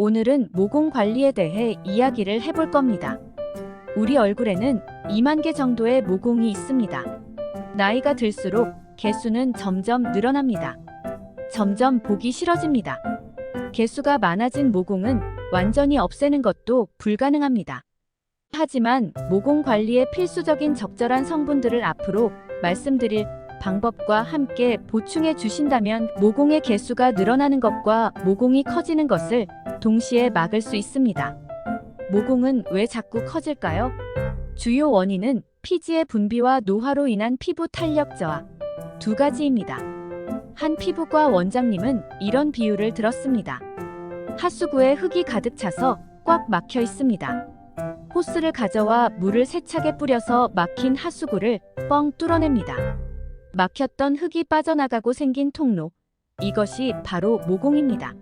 오늘은 모공 관리에 대해 이야기를 해볼 겁니다. 우리 얼굴에는 2만 개 정도의 모공이 있습니다. 나이가 들수록 개수는 점점 늘어납니다. 점점 보기 싫어집니다. 개수가 많아진 모공은 완전히 없애는 것도 불가능합니다. 하지만 모공 관리에 필수적인 적절한 성분들을 앞으로 말씀드릴 방법과 함께 보충해 주신다면 모공의 개수가 늘어나는 것과 모공이 커지는 것을 동시에 막을 수 있습니다. 모공은 왜 자꾸 커질까요? 주요 원인은 피지의 분비와 노화로 인한 피부 탄력 저하 두 가지입니다. 한 피부과 원장님은 이런 비유를 들었습니다. 하수구에 흙이 가득 차서 꽉 막혀 있습니다. 호스를 가져와 물을 세차게 뿌려서 막힌 하수구를 뻥 뚫어냅니다. 막혔던 흙이 빠져나가고 생긴 통로, 이것이 바로 모공입니다.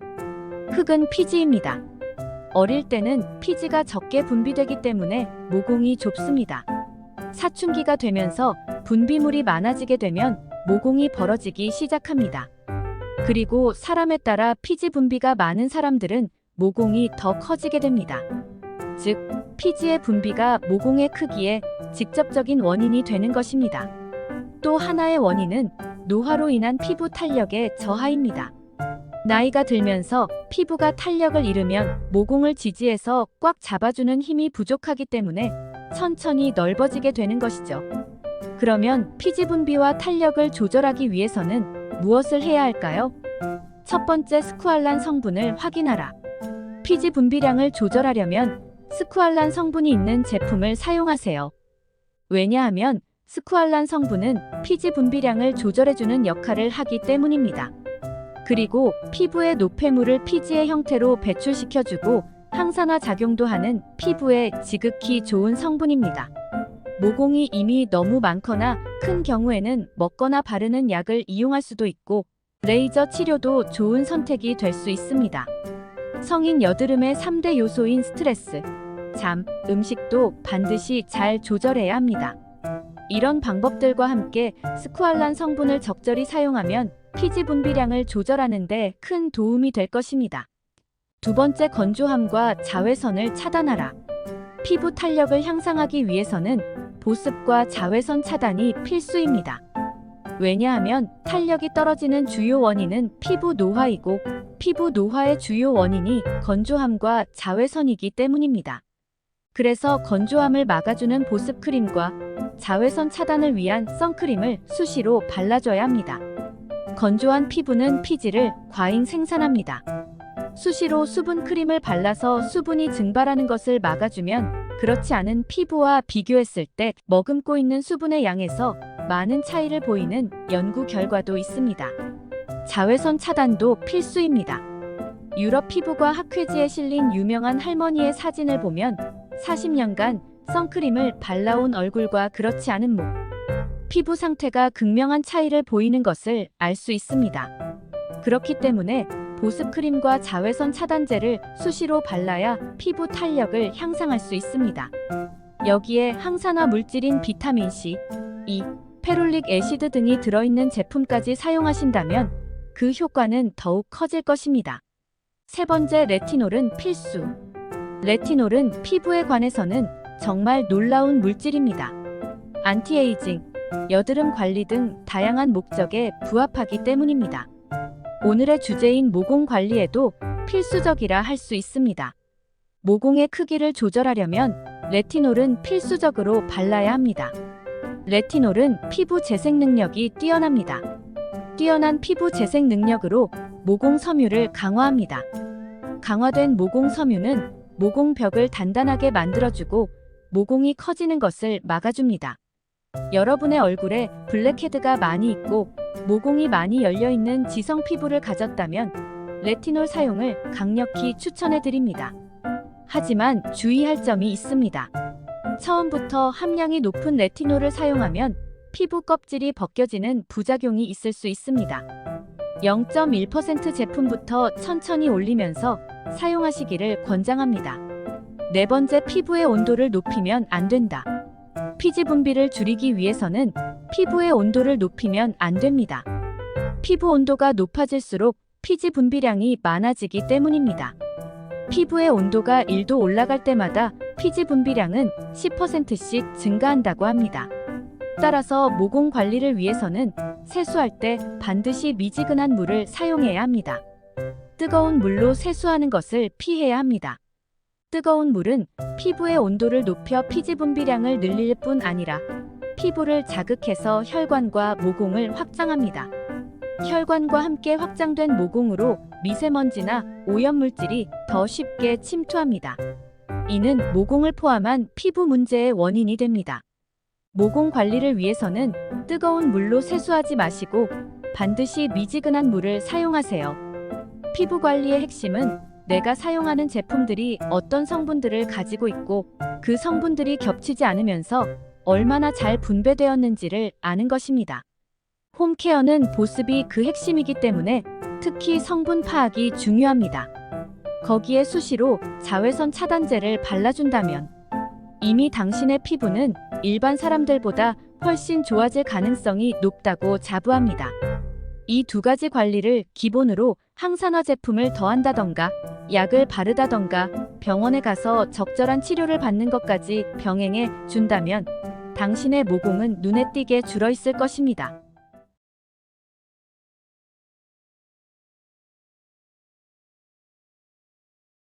흙은 피지입니다. 어릴 때는 피지가 적게 분비되기 때문에 모공이 좁습니다. 사춘기가 되면서 분비물이 많아지게 되면 모공이 벌어지기 시작합니다. 그리고 사람에 따라 피지 분비가 많은 사람들은 모공이 더 커지게 됩니다. 즉, 피지의 분비가 모공의 크기에 직접적인 원인이 되는 것입니다. 또 하나의 원인은 노화로 인한 피부 탄력의 저하입니다. 나이가 들면서 피부가 탄력을 잃으면 모공을 지지해서 꽉 잡아주는 힘이 부족하기 때문에 천천히 넓어지게 되는 것이죠. 그러면 피지 분비와 탄력을 조절하기 위해서는 무엇을 해야 할까요? 첫 번째, 스쿠알란 성분을 확인하라. 피지 분비량을 조절하려면 스쿠알란 성분이 있는 제품을 사용하세요. 왜냐하면 스쿠알란 성분은 피지 분비량을 조절해주는 역할을 하기 때문입니다. 그리고 피부의 노폐물을 피지의 형태로 배출시켜주고 항산화 작용도 하는 피부에 지극히 좋은 성분입니다. 모공이 이미 너무 많거나 큰 경우에는 먹거나 바르는 약을 이용할 수도 있고 레이저 치료도 좋은 선택이 될 수 있습니다. 성인 여드름의 3대 요소인 스트레스, 잠, 음식도 반드시 잘 조절해야 합니다. 이런 방법들과 함께 스쿠알란 성분을 적절히 사용하면 피지 분비량을 조절하는 데 큰 도움이 될 것입니다. 두 번째, 건조함과 자외선을 차단하라. 피부 탄력을 향상하기 위해서는 보습과 자외선 차단이 필수입니다. 왜냐하면 탄력이 떨어지는 주요 원인은 피부 노화이고 피부 노화의 주요 원인이 건조함과 자외선이기 때문입니다. 그래서 건조함을 막아주는 보습 크림과 자외선 차단을 위한 선크림을 수시로 발라줘야 합니다. 건조한 피부는 피지를 과잉 생산합니다. 수시로 수분 크림을 발라서 수분이 증발하는 것을 막아주면 그렇지 않은 피부와 비교했을 때 머금고 있는 수분의 양에서 많은 차이를 보이는 연구 결과도 있습니다. 자외선 차단도 필수입니다. 유럽 피부과 학회지에 실린 유명한 할머니의 사진을 보면 40년간 선크림을 발라온 얼굴과 그렇지 않은 목, 피부 상태가 극명한 차이를 보이는 것을 알 수 있습니다. 그렇기 때문에 보습 크림과 자외선 차단제를 수시로 발라야 피부 탄력을 향상할 수 있습니다. 여기에 항산화 물질인 비타민C, E, 페롤릭 애시드 등이 들어있는 제품까지 사용하신다면 그 효과는 더욱 커질 것입니다. 세 번째, 레티놀은 필수. 레티놀은 피부에 관해서는 정말 놀라운 물질입니다. 안티에이징, 여드름 관리 등 다양한 목적에 부합하기 때문입니다. 오늘의 주제인 모공 관리에도 필수적이라 할 수 있습니다. 모공의 크기를 조절하려면 레티놀은 필수적으로 발라야 합니다. 레티놀은 피부 재생 능력이 뛰어납니다. 뛰어난 피부 재생 능력으로 모공 섬유를 강화합니다. 강화된 모공 섬유는 모공벽을 단단하게 만들어주고 모공이 커지는 것을 막아줍니다. 여러분의 얼굴에 블랙헤드가 많이 있고 모공이 많이 열려있는 지성 피부를 가졌다면 레티놀 사용을 강력히 추천해드립니다. 하지만 주의할 점이 있습니다. 처음부터 함량이 높은 레티놀을 사용하면 피부 껍질이 벗겨지는 부작용이 있을 수 있습니다. 0.1% 제품부터 천천히 올리면서 사용하시기를 권장합니다. 네 번째, 피부의 온도를 높이면 안 된다. 피지 분비를 줄이기 위해서는 피부의 온도를 높이면 안 됩니다. 피부 온도가 높아질수록 피지 분비량이 많아지기 때문입니다. 피부의 온도가 1도 올라갈 때마다 피지 분비량은 10%씩 증가한다고 합니다. 따라서 모공 관리를 위해서는 세수할 때 반드시 미지근한 물을 사용해야 합니다. 뜨거운 물로 세수하는 것을 피해야 합니다. 뜨거운 물은 피부의 온도를 높여 피지 분비량을 늘릴 뿐 아니라 피부를 자극해서 혈관과 모공을 확장합니다. 혈관과 함께 확장된 모공으로 미세먼지나 오염물질이 더 쉽게 침투합니다. 이는 모공을 포함한 피부 문제의 원인이 됩니다. 모공 관리를 위해서는 뜨거운 물로 세수하지 마시고 반드시 미지근한 물을 사용하세요. 피부 관리의 핵심은 내가 사용하는 제품들이 어떤 성분들을 가지고 있고 그 성분들이 겹치지 않으면서 얼마나 잘 분배되었는지를 아는 것입니다. 홈케어는 보습이 그 핵심이기 때문에 특히 성분 파악이 중요합니다. 거기에 수시로 자외선 차단제를 발라준다면 이미 당신의 피부는 일반 사람들보다 훨씬 좋아질 가능성이 높다고 자부합니다. 이 두 가지 관리를 기본으로 항산화 제품을 더한다던가 약을 바르다던가 병원에 가서 적절한 치료를 받는 것까지 병행해 준다면 당신의 모공은 눈에 띄게 줄어 있을 것입니다.